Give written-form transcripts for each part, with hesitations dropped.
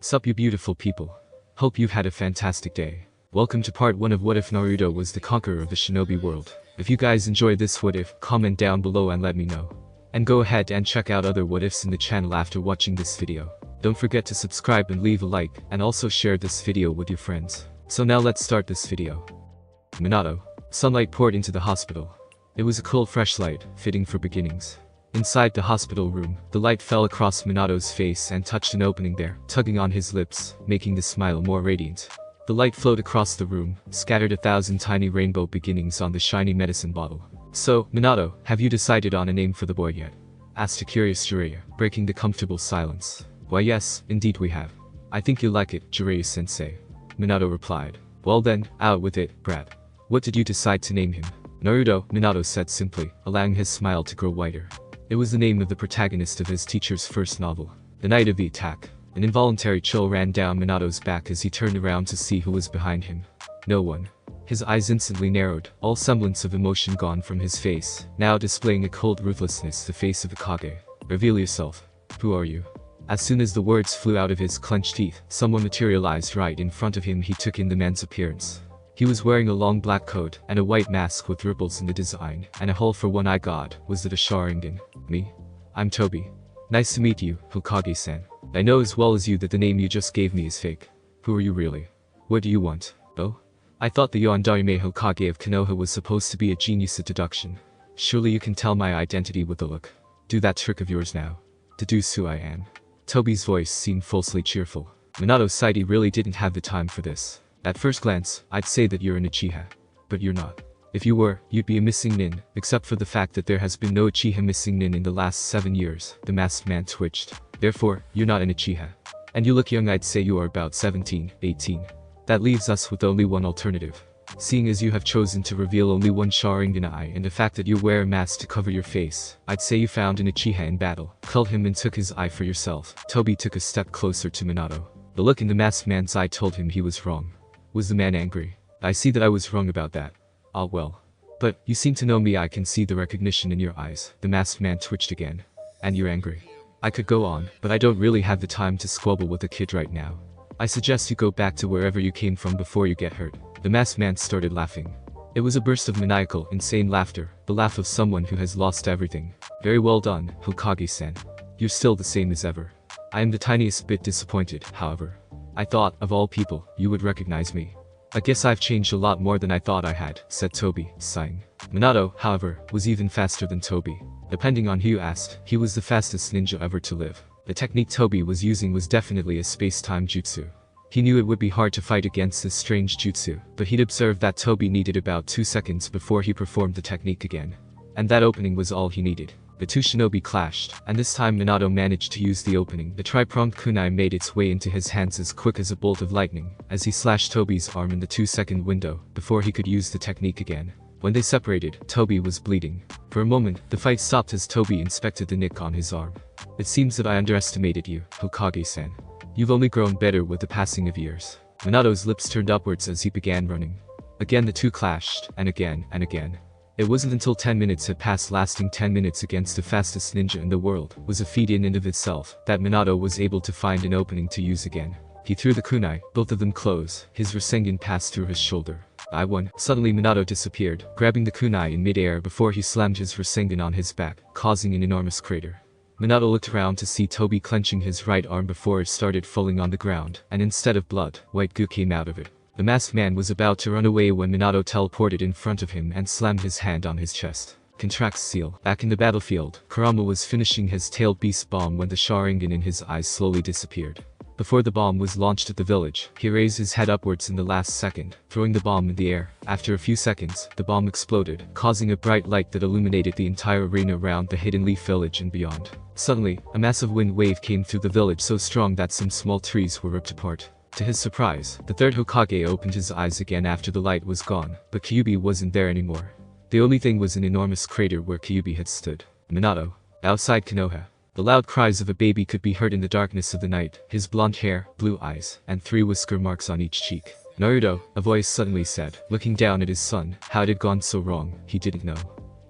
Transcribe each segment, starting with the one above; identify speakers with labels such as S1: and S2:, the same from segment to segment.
S1: Sup you beautiful people. Hope you've had a fantastic day. Welcome to part 1 of What If Naruto was the conqueror of the Shinobi world. If you guys enjoyed this what if, comment down below and let me know. And go ahead and check out other what ifs in the channel after watching this video. Don't forget to subscribe and leave a like, and also share this video with your friends. So now let's start this video. Minato. Sunlight poured into the hospital. It was a cool fresh light, fitting for beginnings. Inside the hospital room, the light fell across Minato's face and touched an opening there, tugging on his lips, making the smile more radiant. The light flowed across the room, scattered 1,000 tiny rainbow beginnings on the shiny medicine bottle. So, Minato, have you decided on a name for the boy yet? Asked a curious Jiraiya, breaking the comfortable silence. Why yes, indeed we have. I think you'll like it, Jiraiya-sensei. Minato replied. Well then, out with it, brat. What did you decide to name him? Naruto, Minato said simply, allowing his smile to grow wider. It was the name of the protagonist of his teacher's first novel, The Night of the Attack. An involuntary chill ran down Minato's back as he turned around to see who was behind him. No one. His eyes instantly narrowed, all semblance of emotion gone from his face, now displaying a cold ruthlessness, the face of a Kage. Reveal yourself. Who are you? As soon as the words flew out of his clenched teeth, someone materialized right in front of him. He took in the man's appearance. He was wearing a long black coat and a white mask with ripples in the design, and a hole for one eye. God, was it a Sharingan? Me? I'm Toby. Nice to meet you, Hokage-san. I know as well as you that the name you just gave me is fake. Who are you really? What do you want? Oh? I thought the Yondarime Hokage of Konoha was supposed to be a genius at deduction. Surely you can tell my identity with a look. Do that trick of yours now. Deduce who I am. Toby's voice seemed falsely cheerful. Minato sighed. He really didn't have the time for this. At first glance, I'd say that you're an Uchiha. But you're not. If you were, you'd be a missing nin, except for the fact that there has been no Uchiha missing nin in the last 7 years. The masked man twitched. Therefore, you're not an Uchiha. And you look young. I'd say you are about 17, 18. That leaves us with only one alternative. Seeing as you have chosen to reveal only one Sharingan eye and the fact that you wear a mask to cover your face, I'd say you found an Uchiha in battle, culled him and took his eye for yourself. Toby took a step closer to Minato. The look in the masked man's eye told him he was wrong. Was the man angry? I see that I was wrong about that. Ah well. But, you seem to know me. I can see the recognition in your eyes. The masked man twitched again. And you're angry. I could go on, but I don't really have the time to squabble with a kid right now. I suggest you go back to wherever you came from before you get hurt. The masked man started laughing. It was a burst of maniacal, insane laughter, the laugh of someone who has lost everything. Very well done, Hokage-san. You're still the same as ever. I am the tiniest bit disappointed, however. I thought, of all people, you would recognize me. I guess I've changed a lot more than I thought I had, said Toby, sighing. Minato, however, was even faster than Toby. Depending on who you asked, he was the fastest ninja ever to live. The technique Toby was using was definitely a space-time jutsu. He knew it would be hard to fight against this strange jutsu, but he'd observed that Toby needed about 2 seconds before he performed the technique again. And that opening was all he needed. The two shinobi clashed, and this time Minato managed to use the opening. The tri-pronged kunai made its way into his hands as quick as a bolt of lightning, as he slashed Toby's arm in the 2-second window, before he could use the technique again. When they separated, Toby was bleeding. For a moment, the fight stopped as Toby inspected the nick on his arm. It seems that I underestimated you, Hokage-san. You've only grown better with the passing of years. Minato's lips turned upwards as he began running. Again the two clashed, and again, and again. It wasn't until 10 minutes had passed. Lasting 10 minutes against the fastest ninja in the world was a feat in and of itself, that Minato was able to find an opening to use again. He threw the kunai, both of them close. His Rasengan passed through his shoulder. I won. Suddenly Minato disappeared, grabbing the kunai in mid-air before he slammed his Rasengan on his back, causing an enormous crater. Minato looked around to see Toby clenching his right arm before it started falling on the ground, and instead of blood, white goo came out of it. The masked man was about to run away when Minato teleported in front of him and slammed his hand on his chest. Contracts seal. Back in the battlefield, Kurama was finishing his tailed beast bomb when the Sharingan in his eyes slowly disappeared. Before the bomb was launched at the village, he raised his head upwards in the last second, throwing the bomb in the air. After a few seconds, the bomb exploded, causing a bright light that illuminated the entire arena around the Hidden Leaf village and beyond. Suddenly, a massive wind wave came through the village so strong that some small trees were ripped apart. To his surprise, the third Hokage opened his eyes again after the light was gone, but Kyuubi wasn't there anymore. The only thing was an enormous crater where Kyuubi had stood. Minato. Outside Konoha. The loud cries of a baby could be heard in the darkness of the night, his blonde hair, blue eyes, and 3 whisker marks on each cheek. Naruto, a voice suddenly said, looking down at his son. How it had gone so wrong, he didn't know.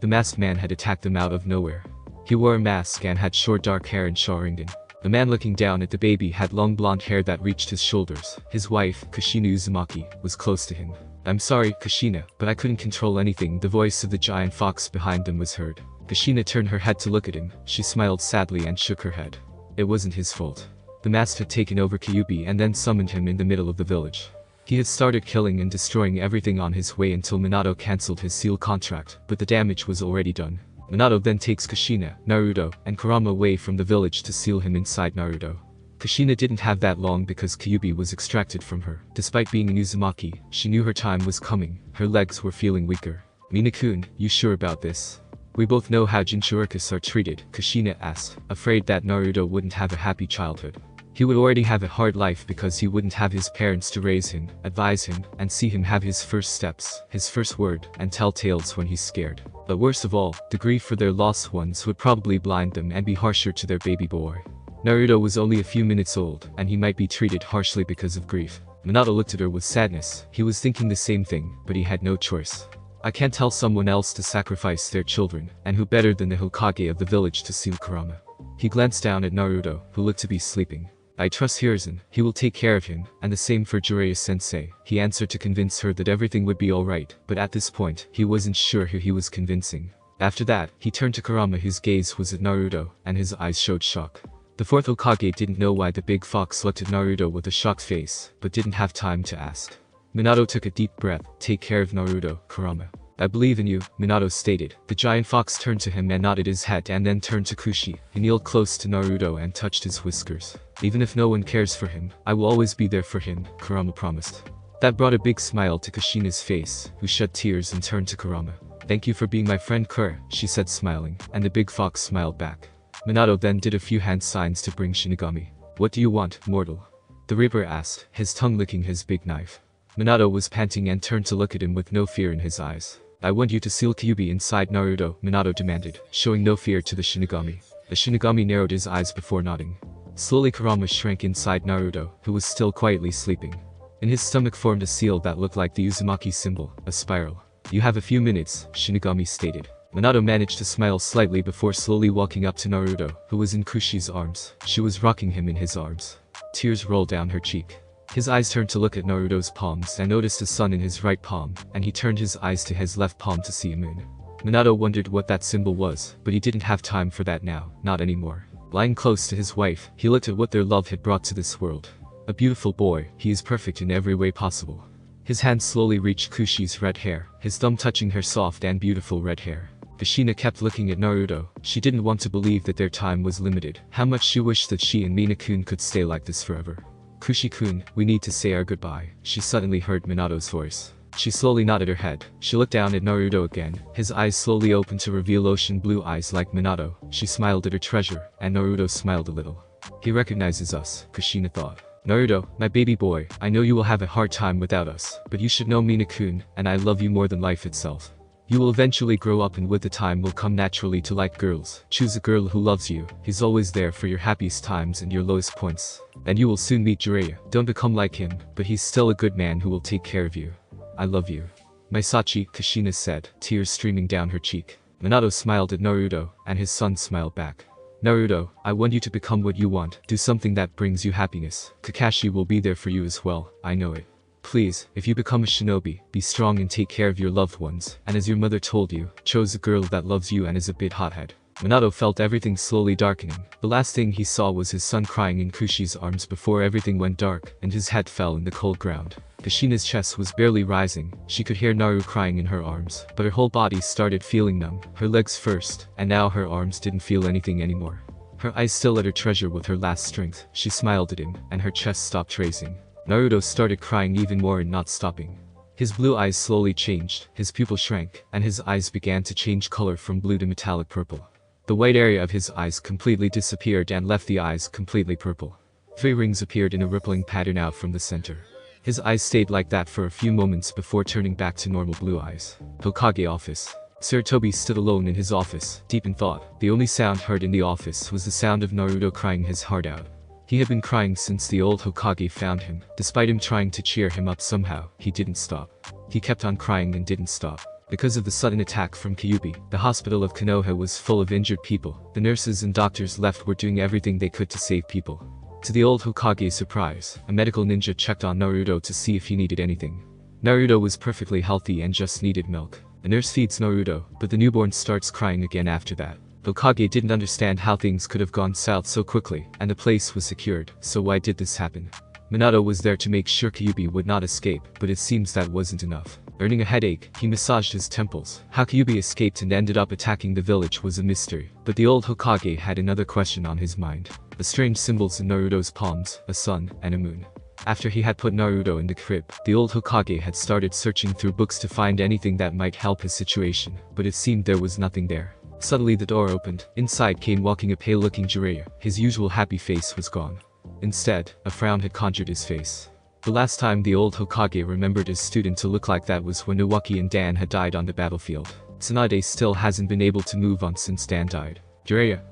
S1: The masked man had attacked them out of nowhere. He wore a mask and had short dark hair and Sharingan. The man looking down at the baby had long blonde hair that reached his shoulders. His wife, Kushina Uzumaki, was close to him. "I'm sorry, Kushina, but I couldn't control anything." The voice of the giant fox behind them was heard. Kushina turned her head to look at him. She smiled sadly and shook her head. It wasn't his fault. The master had taken over Kyuubi and then summoned him in the middle of the village. He had started killing and destroying everything on his way until Minato cancelled his seal contract, but the damage was already done. Minato then takes Kushina, Naruto, and Kurama away from the village to seal him inside Naruto. Kushina didn't have that long because Kyuubi was extracted from her. Despite being an Uzumaki, she knew her time was coming. Her legs were feeling weaker. "Mina-kun, you sure about this? We both know how Jinchurikis are treated," Kushina asked, afraid that Naruto wouldn't have a happy childhood. He would already have a hard life because he wouldn't have his parents to raise him, advise him, and see him have his first steps, his first word, and tell tales when he's scared. But worst of all, the grief for their lost ones would probably blind them and be harsher to their baby boy. Naruto was only a few minutes old, and he might be treated harshly because of grief. Minato looked at her with sadness. He was thinking the same thing, but he had no choice. I can't tell someone else to sacrifice their children, and who better than the Hokage of the village to seal Kurama. He glanced down at Naruto, who looked to be sleeping. "I trust Hiruzen, he will take care of him, and the same for Jiraiya-sensei," he answered to convince her that everything would be alright, but at this point, he wasn't sure who he was convincing. After that, he turned to Kurama, whose gaze was at Naruto, and his eyes showed shock. The fourth Hokage didn't know why the big fox looked at Naruto with a shocked face, but didn't have time to ask. Minato took a deep breath. "Take care of Naruto, Kurama. I believe in you," Minato stated. The giant fox turned to him and nodded his head and then turned to Kushi. He kneeled close to Naruto and touched his whiskers. "Even if no one cares for him, I will always be there for him," Kurama promised. That brought a big smile to Kushina's face, who shed tears and turned to Kurama. "Thank you for being my friend, Kur," she said smiling, and the big fox smiled back. Minato then did a few hand signs to bring Shinigami. "What do you want, mortal?" the Reaper asked, his tongue licking his big knife. Minato was panting and turned to look at him with no fear in his eyes. "I want you to seal Kyuubi inside Naruto," Minato demanded, showing no fear to the Shinigami. The Shinigami narrowed his eyes before nodding. Slowly Kurama shrank inside Naruto, who was still quietly sleeping. In his stomach formed a seal that looked like the Uzumaki symbol, a spiral. "You have a few minutes," Shinigami stated. Minato managed to smile slightly before slowly walking up to Naruto, who was in Kushi's arms. She was rocking him in his arms. Tears rolled down her cheek. His eyes turned to look at Naruto's palms and noticed the sun in his right palm, and he turned his eyes to his left palm to see a moon. Minato wondered what that symbol was, but he didn't have time for that now, not anymore. Lying close to his wife, he looked at what their love had brought to this world. A beautiful boy, he is perfect in every way possible. His hand slowly reached Kushi's red hair, his thumb touching her soft and beautiful red hair. Kushina kept looking at Naruto. She didn't want to believe that their time was limited. How much she wished that she and Mina-kun could stay like this forever. "Kushi-kun, we need to say our goodbye," she suddenly heard Minato's voice. She slowly nodded her head. She looked down at Naruto again. His eyes slowly opened to reveal ocean blue eyes like Minato. She smiled at her treasure, and Naruto smiled a little. "He recognizes us," Kushina thought. "Naruto, my baby boy, I know you will have a hard time without us, but you should know Mina-kun, and I love you more than life itself. You will eventually grow up and with the time will come naturally to like girls. Choose a girl who loves you. He's always there for your happiest times and your lowest points. And you will soon meet Jiraiya. Don't become like him, but he's still a good man who will take care of you. I love you. Maisachi," Kushina said, tears streaming down her cheek. Minato smiled at Naruto, and his son smiled back. "Naruto, I want you to become what you want. Do something that brings you happiness. Kakashi will be there for you as well, I know it. Please, if you become a shinobi, be strong and take care of your loved ones, and as your mother told you, chose a girl that loves you and is a bit hothead." Minato felt everything slowly darkening. The last thing he saw was his son crying in Kushi's arms before everything went dark, and his head fell in the cold ground. Kushina's chest was barely rising. She could hear Naru crying in her arms, but her whole body started feeling numb, her legs first, and now her arms didn't feel anything anymore. Her eyes still at her treasure with her last strength, she smiled at him, and her chest stopped racing. Naruto started crying even more and not stopping. His blue eyes slowly changed, his pupil shrank, and his eyes began to change color from blue to metallic purple. The white area of his eyes completely disappeared and left the eyes completely purple. 3 rings appeared in a rippling pattern out from the center. His eyes stayed like that for a few moments before turning back to normal blue eyes. Hokage office. Sir Toby stood alone in his office, deep in thought. The only sound heard in the office was the sound of Naruto crying his heart out. He had been crying since the old Hokage found him. Despite him trying to cheer him up somehow, he didn't stop. He kept on crying and didn't stop. Because of the sudden attack from Kyuubi, the hospital of Konoha was full of injured people. The nurses and doctors left were doing everything they could to save people. To the old Hokage's surprise, a medical ninja checked on Naruto to see if he needed anything. Naruto was perfectly healthy and just needed milk. The nurse feeds Naruto, but the newborn starts crying again after that. Hokage didn't understand how things could have gone south so quickly, and the place was secured, so why did this happen? Minato was there to make sure Kyuubi would not escape, but it seems that wasn't enough. Earning a headache, he massaged his temples. How Kyuubi escaped and ended up attacking the village was a mystery, but the old Hokage had another question on his mind. The strange symbols in Naruto's palms, a sun, and a moon. After he had put Naruto in the crib, the old Hokage had started searching through books to find anything that might help his situation, but it seemed there was nothing there. Suddenly the door opened. Inside came walking a pale-looking Jiraiya. His usual happy face was gone. Instead, a frown had conjured his face. The last time the old Hokage remembered his student to look like that was when Iwaki and Dan had died on the battlefield. Tsunade still hasn't been able to move on since Dan died. Jiraiya,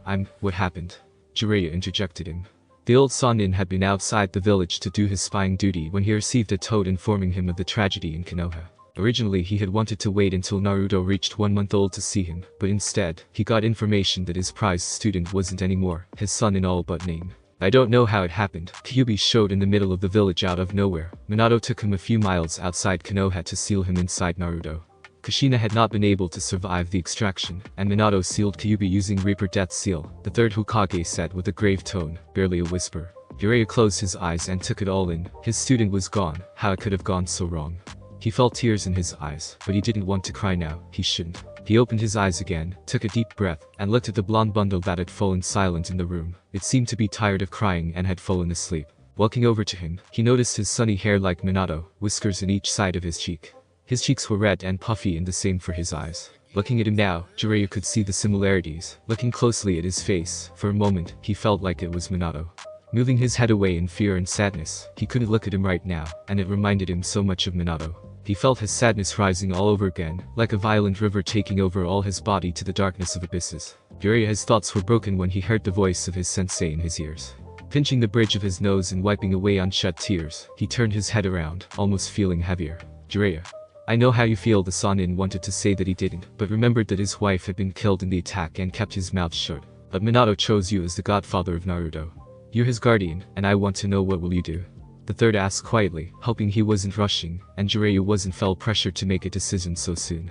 S1: what happened? Jiraiya interjected him. The old Sannin had been outside the village to do his spying duty when he received a toad informing him of the tragedy in Konoha. Originally he had wanted to wait until Naruto reached 1 month old to see him, but instead, he got information that his prized student wasn't anymore, his son in all but name. I don't know how it happened. Kyuubi showed in the middle of the village out of nowhere. Minato took him a few miles outside Konoha to seal him inside Naruto. Kushina had not been able to survive the extraction, and Minato sealed Kyuubi using Reaper Death Seal, the third Hokage said with a grave tone, barely a whisper. Jiraiya closed his eyes and took it all in. His student was gone. How it could have gone so wrong. He felt tears in his eyes, but he didn't want to cry now. He shouldn't. He opened his eyes again, took a deep breath, and looked at the blonde bundle that had fallen silent in the room. It seemed to be tired of crying and had fallen asleep. Walking over to him, he noticed his sunny hair like Minato, whiskers in each side of his cheek. His cheeks were red and puffy and the same for his eyes. Looking at him now, Jiraiya could see the similarities. Looking closely at his face, for a moment, he felt like it was Minato. Moving his head away in fear and sadness, he couldn't look at him right now, and it reminded him so much of Minato. He felt his sadness rising all over again, like a violent river taking over all his body to the darkness of abysses. Jiraiya's thoughts were broken when he heard the voice of his sensei in his ears. Pinching the bridge of his nose and wiping away unshut tears, he turned his head around, almost feeling heavier. Jiraiya. I know how you feel. The Sannin wanted to say that he didn't, but remembered that his wife had been killed in the attack and kept his mouth shut. But Minato chose you as the godfather of Naruto. You're his guardian, and I want to know what will you do? The third asked quietly, hoping he wasn't rushing, and Jiraiya wasn't felt pressured to make a decision so soon.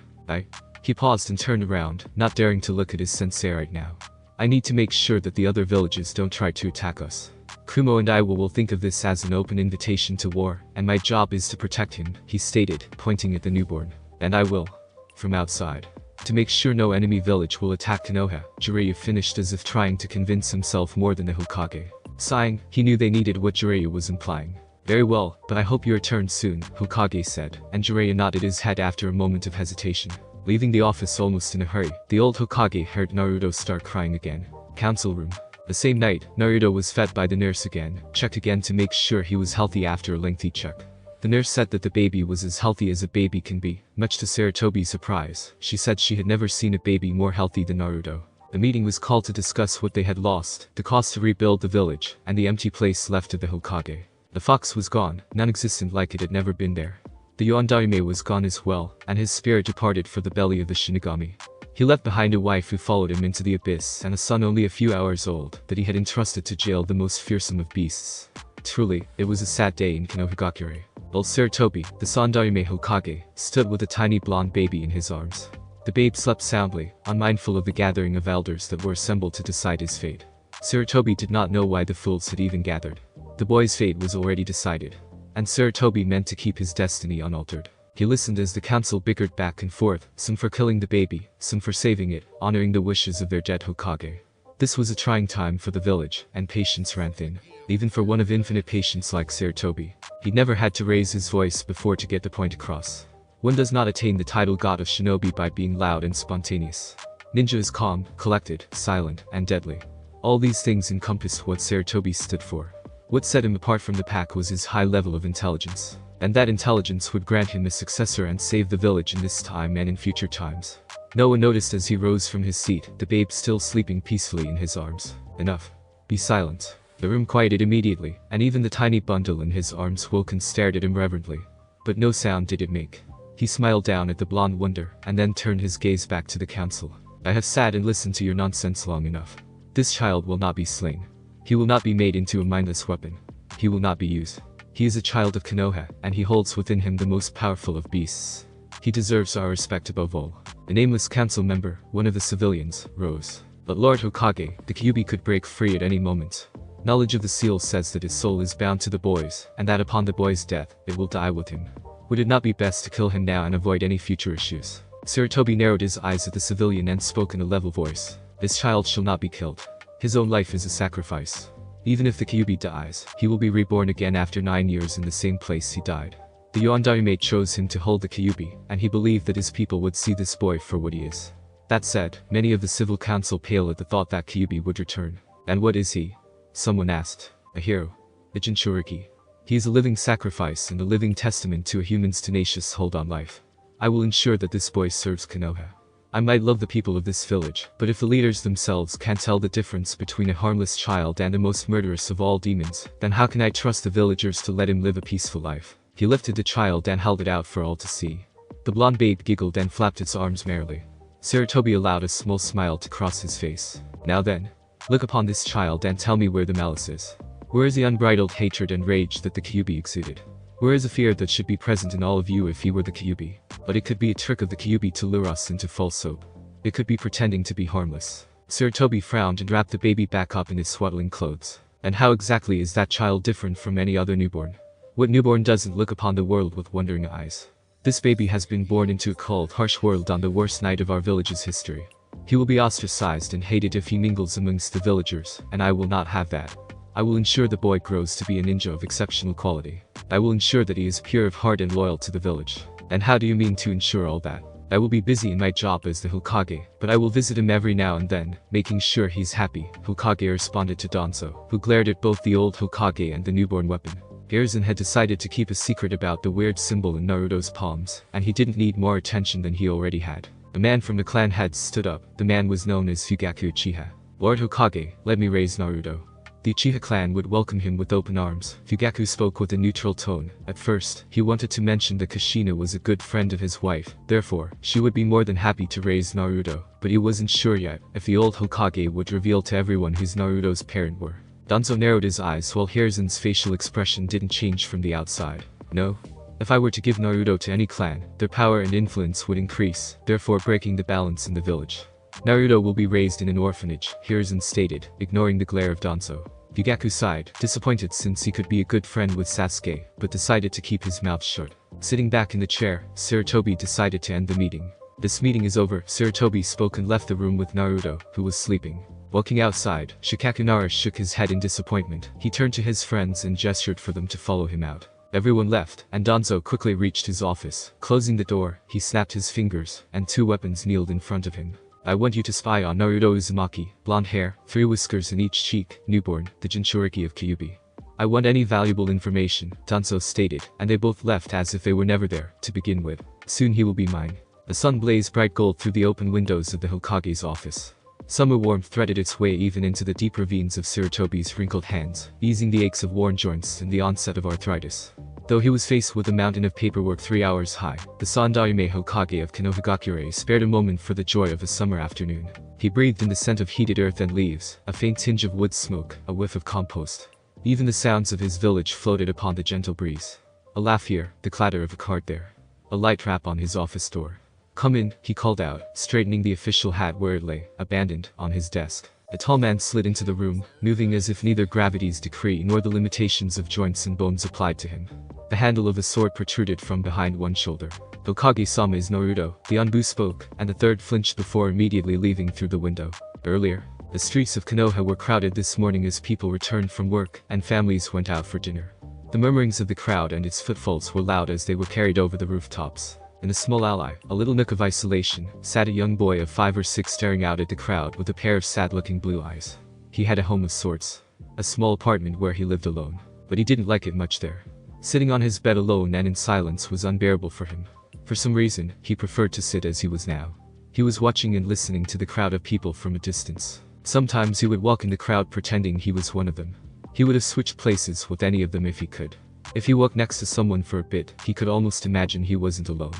S1: He paused and turned around, not daring to look at his sensei right now. I need to make sure that the other villages don't try to attack us. Kumo and I will think of this as an open invitation to war, and my job is to protect him, he stated, pointing at the newborn. And I will. From outside. To make sure no enemy village will attack Konoha, Jiraiya finished as if trying to convince himself more than the Hokage. Sighing, he knew they needed what Jiraiya was implying. Very well, but I hope you return soon, Hokage said, and Jiraiya nodded his head after a moment of hesitation. Leaving the office almost in a hurry, the old Hokage heard Naruto start crying again. Council room. The same night, Naruto was fed by the nurse again, checked again to make sure he was healthy after a lengthy check. The nurse said that the baby was as healthy as a baby can be, much to Sarutobi's surprise. She said she had never seen a baby more healthy than Naruto. A meeting was called to discuss what they had lost, the cost to rebuild the village, and the empty place left to the Hokage. The fox was gone, non-existent like it had never been there. The Yondaime was gone as well, and his spirit departed for the belly of the Shinigami. He left behind a wife who followed him into the abyss and a son only a few hours old that he had entrusted to jail the most fearsome of beasts. Truly, it was a sad day in Konohagakure. Old Sarutobi, the Sandaime Hokage, stood with a tiny blonde baby in his arms. The babe slept soundly, unmindful of the gathering of elders that were assembled to decide his fate. Sarutobi did not know why the fools had even gathered. The boy's fate was already decided, and Sarutobi meant to keep his destiny unaltered. He listened as the council bickered back and forth, some for killing the baby, some for saving it, honoring the wishes of their dead Hokage. This was a trying time for the village, and patience ran thin, even for one of infinite patience like Sarutobi. He'd never had to raise his voice before to get the point across. One does not attain the title God of Shinobi by being loud and spontaneous. Ninja is calm, collected, silent, and deadly. All these things encompassed what Sarutobi stood for. What set him apart from the pack was his high level of intelligence. And that intelligence would grant him a successor and save the village in this time and in future times. No one noticed as he rose from his seat, the babe still sleeping peacefully in his arms. Enough. Be silent. The room quieted immediately, and even the tiny bundle in his arms woke and stared at him reverently. But no sound did it make. He smiled down at the blonde wonder, and then turned his gaze back to the council. I have sat and listened to your nonsense long enough. This child will not be slain. He will not be made into a mindless weapon. He will not be used. He is a child of Konoha, and he holds within him the most powerful of beasts. He deserves our respect above all. A nameless council member, one of the civilians, rose. But Lord Hokage, the Kyuubi could break free at any moment. Knowledge of the seal says that his soul is bound to the boys, and that upon the boy's death, it will die with him. Would it not be best to kill him now and avoid any future issues? Sarutobi narrowed his eyes at the civilian and spoke in a level voice. This child shall not be killed. His own life is a sacrifice. Even if the Kyuubi dies, he will be reborn again after 9 years in the same place he died. The Yondaime chose him to hold the Kyuubi, and he believed that his people would see this boy for what he is. That said, many of the civil council pale at the thought that Kyuubi would return. And what is he? Someone asked. A hero. A Jinchuriki. He is a living sacrifice and a living testament to a human's tenacious hold on life. I will ensure that this boy serves Konoha. I might love the people of this village, but if the leaders themselves can't tell the difference between a harmless child and the most murderous of all demons, then how can I trust the villagers to let him live a peaceful life? He lifted the child and held it out for all to see. The blonde babe giggled and flapped its arms merrily. Sarutobi allowed a small smile to cross his face. Now then, look upon this child and tell me where the malice is. Where is the unbridled hatred and rage that the Kyuubi exuded? Where is a fear that should be present in all of you if he were the Kyuubi? But it could be a trick of the Kyuubi to lure us into false hope. It could be pretending to be harmless. Sarutobi frowned and wrapped the baby back up in his swaddling clothes. And how exactly is that child different from any other newborn? What newborn doesn't look upon the world with wondering eyes? This baby has been born into a cold, harsh world on the worst night of our village's history. He will be ostracized and hated if he mingles amongst the villagers, and I will not have that. I will ensure the boy grows to be a ninja of exceptional quality. I will ensure that he is pure of heart and loyal to the village. And how do you mean to ensure all that? I will be busy in my job as the Hokage, but I will visit him every now and then, making sure he's happy. Hokage responded to Danzo, who glared at both the old Hokage and the newborn weapon. Hiruzen had decided to keep a secret about the weird symbol in Naruto's palms, and he didn't need more attention than he already had. A man from the clan head stood up. The man was known as Fugaku Uchiha. Lord Hokage, let me raise Naruto. The Uchiha clan would welcome him with open arms. Fugaku spoke with a neutral tone. At first, he wanted to mention that Kushina was a good friend of his wife, therefore, she would be more than happy to raise Naruto, but he wasn't sure yet if the old Hokage would reveal to everyone who Naruto's parent were. Danzo narrowed his eyes while Hiruzen's facial expression didn't change from the outside. No. If I were to give Naruto to any clan, their power and influence would increase, therefore breaking the balance in the village. Naruto will be raised in an orphanage, Hiruzen stated, ignoring the glare of Danzo. Fugaku sighed, disappointed since he could be a good friend with Sasuke, but decided to keep his mouth shut. Sitting back in the chair, Sarutobi decided to end the meeting. This meeting is over. Sarutobi spoke and left the room with Naruto, who was sleeping. Walking outside, Shikakunara shook his head in disappointment. He turned to his friends and gestured for them to follow him out. Everyone left, and Danzo quickly reached his office. Closing the door, he snapped his fingers, and 2 weapons kneeled in front of him. I want you to spy on Naruto Uzumaki, blonde hair, 3 whiskers in each cheek, newborn, the Jinchuriki of Kyuubi. I want any valuable information, Danzo stated, and they both left as if they were never there, to begin with. Soon he will be mine. The sun blazed bright gold through the open windows of the Hokage's office. Summer warmth threaded its way even into the deep ravines of Sarutobi's wrinkled hands, easing the aches of worn joints and the onset of arthritis. Though he was faced with a mountain of paperwork 3 hours high, the Sandaime Hokage of Konohagakure spared a moment for the joy of a summer afternoon. He breathed in the scent of heated earth and leaves, a faint tinge of wood smoke, a whiff of compost. Even the sounds of his village floated upon the gentle breeze. A laugh here, the clatter of a cart there. A light rap on his office door. Come in, he called out, straightening the official hat where it lay, abandoned, on his desk. A tall man slid into the room, moving as if neither gravity's decree nor the limitations of joints and bones applied to him. The handle of a sword protruded from behind one shoulder. Hokage-sama is Naruto, the Anbu spoke, and the third flinched before immediately leaving through the window. Earlier, the streets of Konoha were crowded this morning as people returned from work, and families went out for dinner. The murmurings of the crowd and its footfalls were loud as they were carried over the rooftops. In a small alley, a little nook of isolation, sat a young boy of 5 or 6 staring out at the crowd with a pair of sad-looking blue eyes. He had a home of sorts. A small apartment where he lived alone. But he didn't like it much there. Sitting on his bed alone and in silence was unbearable for him. For some reason, he preferred to sit as he was now. He was watching and listening to the crowd of people from a distance. Sometimes he would walk in the crowd pretending he was one of them. He would have switched places with any of them if he could. If he walked next to someone for a bit, he could almost imagine he wasn't alone.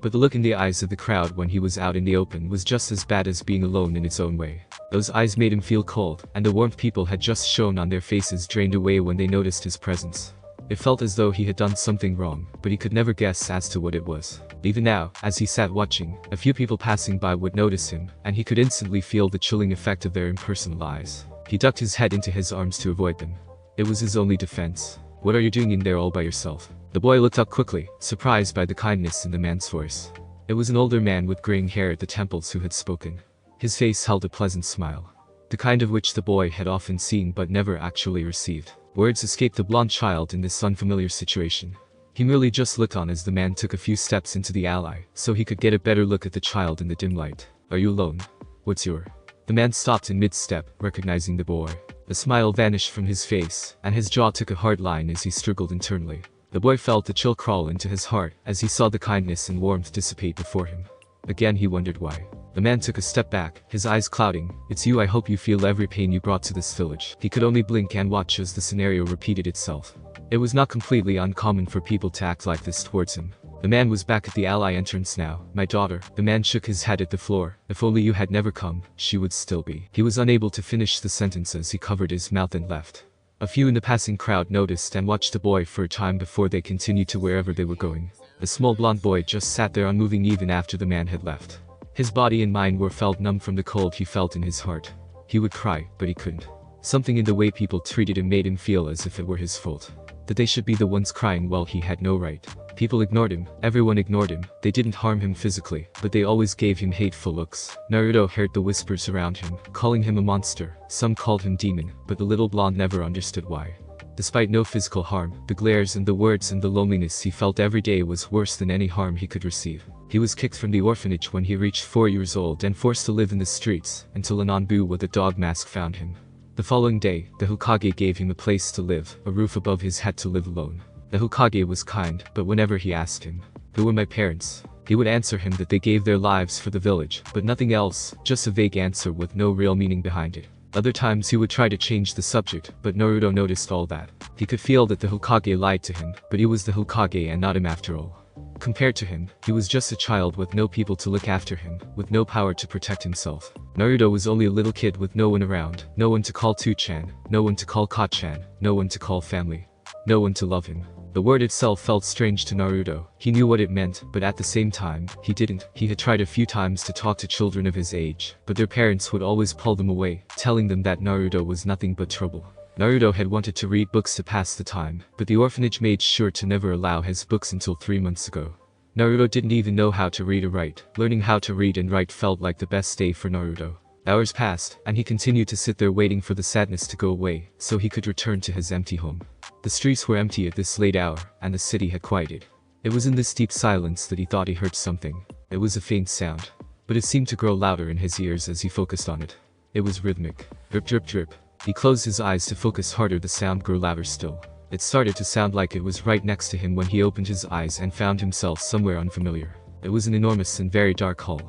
S1: but the look in the eyes of the crowd when he was out in the open was just as bad as being alone in its own way. Those eyes made him feel cold, and the warmth people had just shown on their faces drained away when they noticed his presence. It felt as though he had done something wrong, but he could never guess as to what it was. Even now, as he sat watching, a few people passing by would notice him, and he could instantly feel the chilling effect of their impersonal eyes. He ducked his head into his arms to avoid them. It was his only defense. "What are you doing in there all by yourself?" The boy looked up quickly, surprised by the kindness in the man's voice. It was an older man with graying hair at the temples who had spoken. His face held a pleasant smile, the kind of which the boy had often seen but never actually received. Words escaped the blonde child in this unfamiliar situation. He merely just looked on as the man took a few steps into the alley, so he could get a better look at the child in the dim light. "Are you alone? What's your—" The man stopped in mid-step, recognizing the boy. The smile vanished from his face, and his jaw took a hard line as he struggled internally. The boy felt a chill crawl into his heart as he saw the kindness and warmth dissipate before him. Again he wondered why. The man took a step back, his eyes clouding. "It's you. I hope you feel every pain you brought to this village." He could only blink and watch as the scenario repeated itself. It was not completely uncommon for people to act like this towards him. The man was back at the alley entrance now. "My daughter." The man shook his head at the floor. "If only you had never come, she would still be." He was unable to finish the sentence as he covered his mouth and left. A few in the passing crowd noticed and watched the boy for a time before they continued to wherever they were going. The small blonde boy just sat there unmoving even after the man had left. His body and mind were felt numb from the cold he felt in his heart. He would cry, but he couldn't. Something in the way people treated him made him feel as if it were his fault. That they should be the ones crying while he had no right. People ignored him, everyone ignored him. They didn't harm him physically, but they always gave him hateful looks. Naruto heard the whispers around him, calling him a monster. Some called him demon, but the little blonde never understood why. Despite no physical harm, the glares and the words and the loneliness he felt every day was worse than any harm he could receive. He was kicked from the orphanage when he reached 4 years old and forced to live in the streets, until a Nanbu with a dog mask found him. The following day, the Hokage gave him a place to live, a roof above his head to live alone. The Hokage was kind, but whenever he asked him, "Who were my parents?" he would answer him that they gave their lives for the village, but nothing else, just a vague answer with no real meaning behind it. Other times he would try to change the subject, but Naruto noticed all that. He could feel that the Hokage lied to him, but he was the Hokage and not him after all. Compared to him, he was just a child with no people to look after him, with no power to protect himself. Naruto was only a little kid with no one around, no one to call Tu-chan, no one to call Ka-chan, no one to call family, no one to love him. The word itself felt strange to Naruto. He knew what it meant, but at the same time, he didn't. He had tried a few times to talk to children of his age, but their parents would always pull them away, telling them that Naruto was nothing but trouble. Naruto had wanted to read books to pass the time, but the orphanage made sure to never allow his books until 3 months ago. Naruto didn't even know how to read or write. Learning how to read and write felt like the best day for Naruto. Hours passed, and he continued to sit there waiting for the sadness to go away, so he could return to his empty home. The streets were empty at this late hour, and the city had quieted. It was in this deep silence that he thought he heard something. It was a faint sound, but it seemed to grow louder in his ears as he focused on it. It was rhythmic. Drip drip drip. He closed his eyes to focus harder. The sound grew louder still. It started to sound like it was right next to him when he opened his eyes and found himself somewhere unfamiliar. It was an enormous and very dark hall.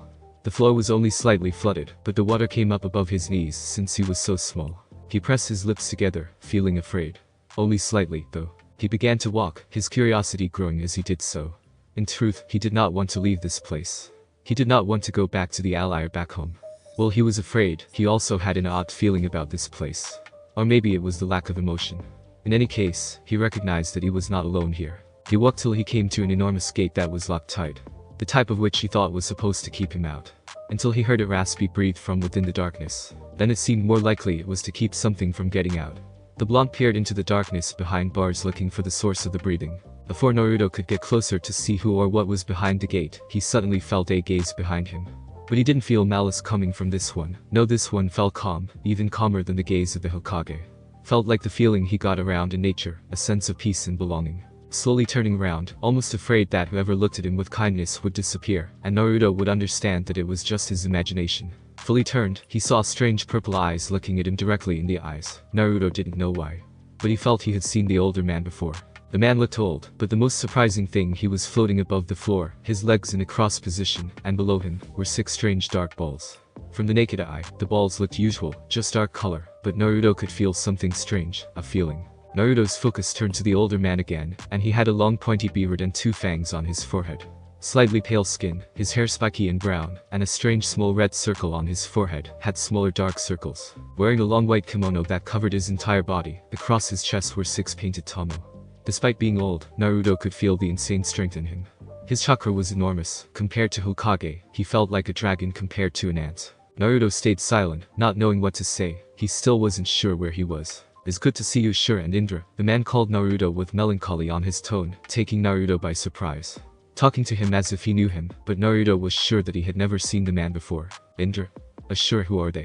S1: The floor was only slightly flooded, but the water came up above his knees since he was so small. He pressed his lips together, feeling afraid. Only slightly, though. He began to walk, his curiosity growing as he did so. In truth, he did not want to leave this place. He did not want to go back to the alley or back home. Well, he was afraid. He also had an odd feeling about this place. Or maybe it was the lack of emotion. In any case, he recognized that he was not alone here. He walked till he came to an enormous gate that was locked tight, the type of which he thought was supposed to keep him out, until he heard a raspy breathe from within the darkness. Then it seemed more likely it was to keep something from getting out. The blonde peered into the darkness behind bars looking for the source of the breathing. Before Naruto could get closer to see who or what was behind the gate, he suddenly felt a gaze behind him. But he didn't feel malice coming from this one. No, this one felt calm, even calmer than the gaze of the Hokage. Felt like the feeling he got around in nature, a sense of peace and belonging. Slowly turning around, almost afraid that whoever looked at him with kindness would disappear, and Naruto would understand that it was just his imagination. Fully turned, he saw strange purple eyes looking at him directly in the eyes. Naruto didn't know why, but he felt he had seen the older man before. The man looked old, but the most surprising thing, he was floating above the floor, his legs in a cross position, and below him were 6 strange dark balls. From the naked eye, the balls looked usual, just dark color, but Naruto could feel something strange, a feeling. Naruto's focus turned to the older man again, and he had a long pointy beard and 2 fangs on his forehead. Slightly pale skin, his hair spiky and brown, and a strange small red circle on his forehead had smaller dark circles. Wearing a long white kimono that covered his entire body, across his chest were 6 painted tomo. Despite being old, Naruto could feel the insane strength in him. His chakra was enormous. Compared to Hokage, he felt like a dragon compared to an ant. Naruto stayed silent, not knowing what to say. He still wasn't sure where he was. "It's good to see you, Ashura and Indra," the man called Naruto with melancholy on his tone, taking Naruto by surprise. Talking to him as if he knew him, but Naruto was sure that he had never seen the man before. "Indra? Ashura, who are they?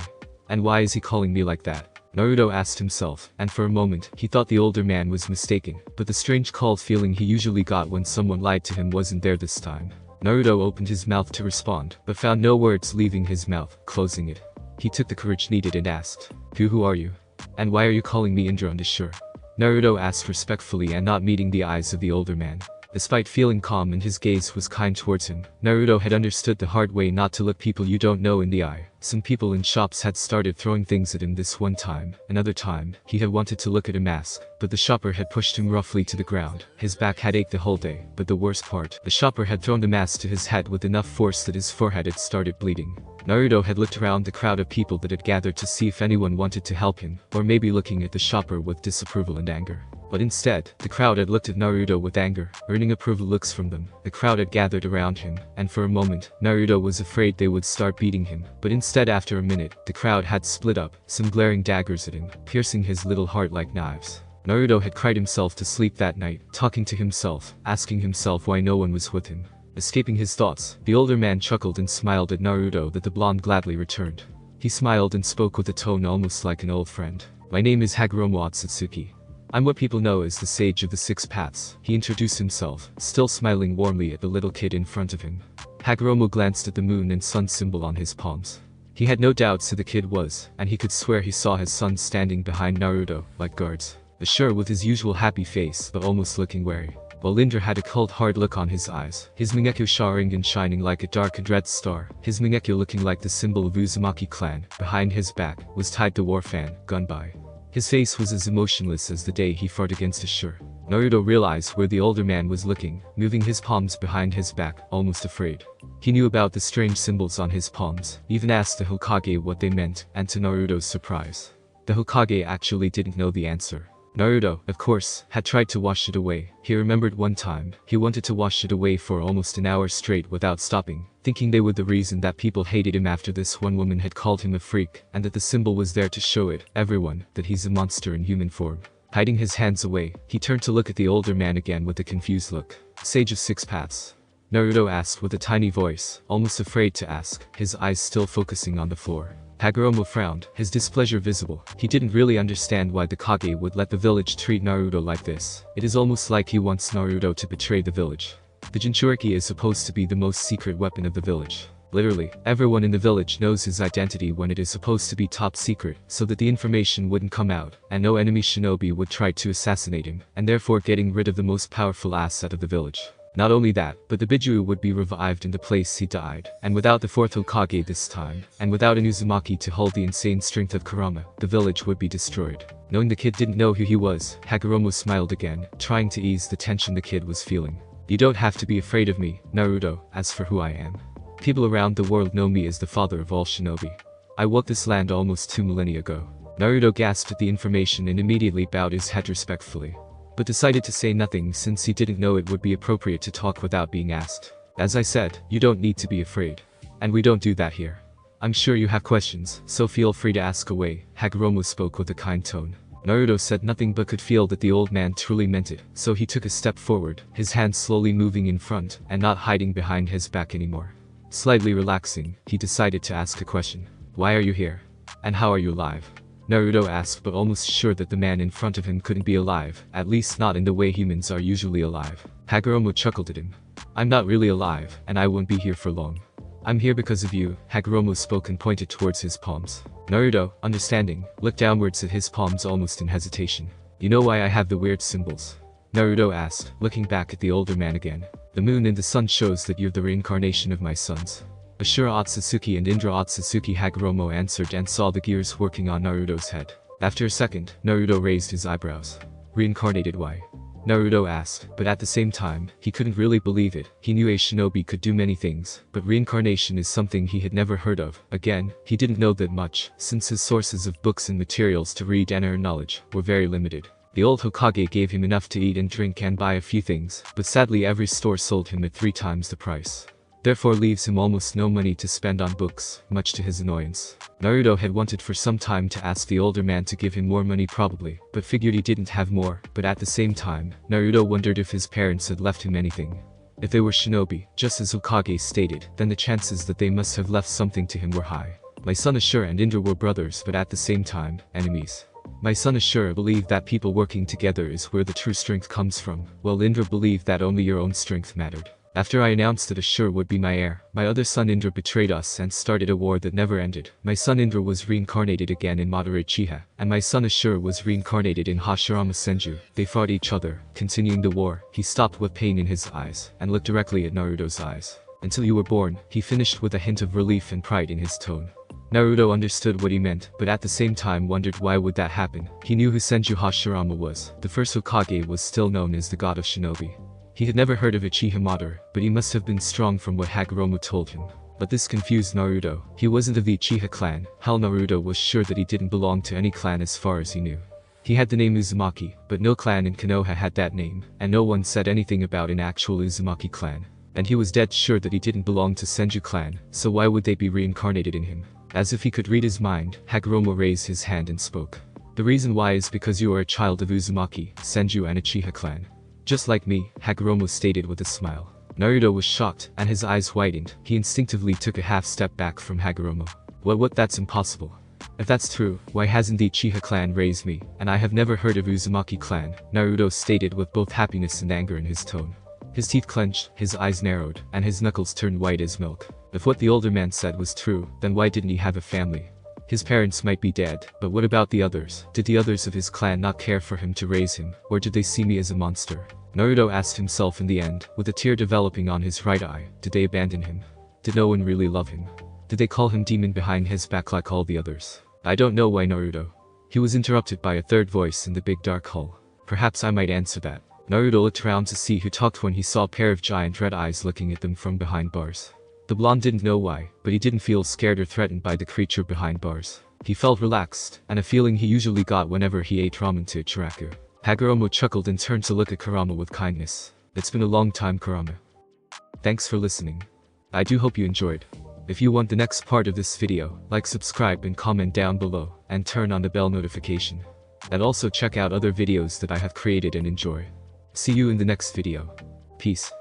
S1: And why is he calling me like that?" Naruto asked himself, and for a moment, he thought the older man was mistaken, but the strange cold feeling he usually got when someone lied to him wasn't there this time. Naruto opened his mouth to respond, but found no words leaving his mouth, closing it. He took the courage needed and asked, Who are you? And why are you calling me Indra and Ashura?" Naruto asked respectfully and not meeting the eyes of the older man. Despite feeling calm and his gaze was kind towards him, Naruto had understood the hard way not to look people you don't know in the eye. Some people in shops had started throwing things at him this one time. Another time, he had wanted to look at a mask, but the shopper had pushed him roughly to the ground. His back had ached the whole day, but the worst part, the shopper had thrown the mask to his head with enough force that his forehead had started bleeding. Naruto had looked around the crowd of people that had gathered to see if anyone wanted to help him, or maybe looking at the shopper with disapproval and anger. But instead, the crowd had looked at Naruto with anger, earning approval looks from them. The crowd had gathered around him, and for a moment, Naruto was afraid they would start beating him. But instead, after a minute, the crowd had split up, some glaring daggers at him, piercing his little heart like knives. Naruto had cried himself to sleep that night, talking to himself, asking himself why no one was with him. Escaping his thoughts, the older man chuckled and smiled at Naruto that the blonde gladly returned. He smiled and spoke with a tone almost like an old friend. "My name is Harem Otsutsuki. I'm what people know as the Sage of the Six Paths," he introduced himself, still smiling warmly at the little kid in front of him. Hagoromo glanced at the moon and sun symbol on his palms. He had no doubts who the kid was, and he could swear he saw his son standing behind Naruto, like guards. Ashura with his usual happy face but almost looking wary, while Indra had a cold hard look on his eyes, his Mangekyo Sharingan shining like a dark and red star, his Mangekyo looking like the symbol of Uzumaki clan. Behind his back was tied the war fan, gun by. His face was as emotionless as the day he fought against Ashura. Naruto realized where the older man was looking, moving his palms behind his back, almost afraid. He knew about the strange symbols on his palms, even asked the Hokage what they meant, and to Naruto's surprise, the Hokage actually didn't know the answer. Naruto, of course, had tried to wash it away. He remembered one time, he wanted to wash it away for almost an hour straight without stopping, thinking they were the reason that people hated him after this one woman had called him a freak, and that the symbol was there to show everyone, that he's a monster in human form. Hiding his hands away, he turned to look at the older man again with a confused look. "Sage of Six Paths?" Naruto asked with a tiny voice, almost afraid to ask, his eyes still focusing on the floor. Hagoromo frowned, his displeasure visible. He didn't really understand why the Kage would let the village treat Naruto like this. It is almost like he wants Naruto to betray the village. The Jinchuriki is supposed to be the most secret weapon of the village. Literally, everyone in the village knows his identity when it is supposed to be top secret, so that the information wouldn't come out, and no enemy shinobi would try to assassinate him, and therefore getting rid of the most powerful asset of the village. Not only that, but the Biju would be revived in the place he died, and without the fourth Hokage this time, and without an Uzumaki to hold the insane strength of Kurama, the village would be destroyed. Knowing the kid didn't know who he was, Hagoromo smiled again, trying to ease the tension the kid was feeling. "You don't have to be afraid of me, Naruto, as for who I am. People around the world know me as the father of all shinobi. I walked this land almost 2 millennia ago." Naruto gasped at the information and immediately bowed his head respectfully, but decided to say nothing since he didn't know it would be appropriate to talk without being asked. "As I said, you don't need to be afraid. And we don't do that here. I'm sure you have questions, so feel free to ask away," Hagoromo spoke with a kind tone. Naruto said nothing but could feel that the old man truly meant it, so he took a step forward, his hands slowly moving in front, and not hiding behind his back anymore. Slightly relaxing, he decided to ask a question. "Why are you here? And how are you alive?" Naruto asked, but almost sure that the man in front of him couldn't be alive, at least not in the way humans are usually alive. Hagoromo chuckled at him. "I'm not really alive, and I won't be here for long. I'm here because of you," Hagoromo spoke and pointed towards his palms. Naruto, understanding, looked downwards at his palms almost in hesitation. "You know why I have the weird symbols?" Naruto asked, looking back at the older man again. "The moon and the sun shows that you're the reincarnation of my sons. Ashura Otsutsuki and Indra Otsutsuki," Hagoromo answered and saw the gears working on Naruto's head. After a second, Naruto raised his eyebrows. "Reincarnated why? Naruto asked, but at the same time, he couldn't really believe it. He knew a shinobi could do many things, but reincarnation is something he had never heard of. Again, he didn't know that much, since his sources of books and materials to read and earn knowledge were very limited. The old Hokage gave him enough to eat and drink and buy a few things, but sadly every store sold him at 3 times the price. Therefore leaves him almost no money to spend on books, much to his annoyance. Naruto had wanted for some time to ask the older man to give him more money probably, but figured he didn't have more, but at the same time, Naruto wondered if his parents had left him anything. If they were shinobi, just as Hokage stated, then the chances that they must have left something to him were high. My son Ashura and Indra were brothers but at the same time, enemies. My son Ashura believed that people working together is where the true strength comes from, while Indra believed that only your own strength mattered. After I announced that Ashura would be my heir, my other son Indra betrayed us and started a war that never ended. My son Indra was reincarnated again in Madara Uchiha, and my son Ashura was reincarnated in Hashirama Senju. They fought each other, continuing the war. He stopped with pain in his eyes, and looked directly at Naruto's eyes. Until you were born, he finished with a hint of relief and pride in his tone. Naruto understood what he meant, but at the same time wondered why would that happen. He knew who Senju Hashirama was. The first Hokage was still known as the god of shinobi. He had never heard of Uchiha Madara, but he must have been strong from what Hagoromo told him. But this confused Naruto. He wasn't of the Uchiha clan. Hell, Naruto was sure that he didn't belong to any clan as far as he knew. He had the name Uzumaki, but no clan in Konoha had that name, and no one said anything about an actual Uzumaki clan. And he was dead sure that he didn't belong to Senju clan, so why would they be reincarnated in him? As if he could read his mind, Hagoromo raised his hand and spoke. The reason why is because you are a child of Uzumaki, Senju and Uchiha clan. Just like me, Hagoromo stated with a smile. Naruto was shocked, and his eyes widened. He instinctively took a half step back from Hagoromo. What, that's impossible. If that's true, why hasn't the Uchiha clan raised me? And I have never heard of Uzumaki clan, Naruto stated with both happiness and anger in his tone. His teeth clenched, his eyes narrowed, and his knuckles turned white as milk. If what the older man said was true, then why didn't he have a family? His parents might be dead, but what about the others? Did the others of his clan not care for him to raise him, or did they see me as a monster? Naruto asked himself in the end, with a tear developing on his right eye. Did they abandon him? Did no one really love him? Did they call him demon behind his back like all the others? I don't know why Naruto. He was interrupted by a third voice in the big dark hall. Perhaps I might answer that. Naruto looked around to see who talked when he saw a pair of giant red eyes looking at them from behind bars. The blonde didn't know why, but he didn't feel scared or threatened by the creature behind bars. He felt relaxed, and a feeling he usually got whenever he ate ramen to Ichiraku. Hagoromo chuckled and turned to look at Kurama with kindness. It's been a long time, Kurama. Thanks for listening. I do hope you enjoyed. If you want the next part of this video, like, subscribe and comment down below, and turn on the bell notification. And also check out other videos that I have created and enjoy. See you in the next video. Peace.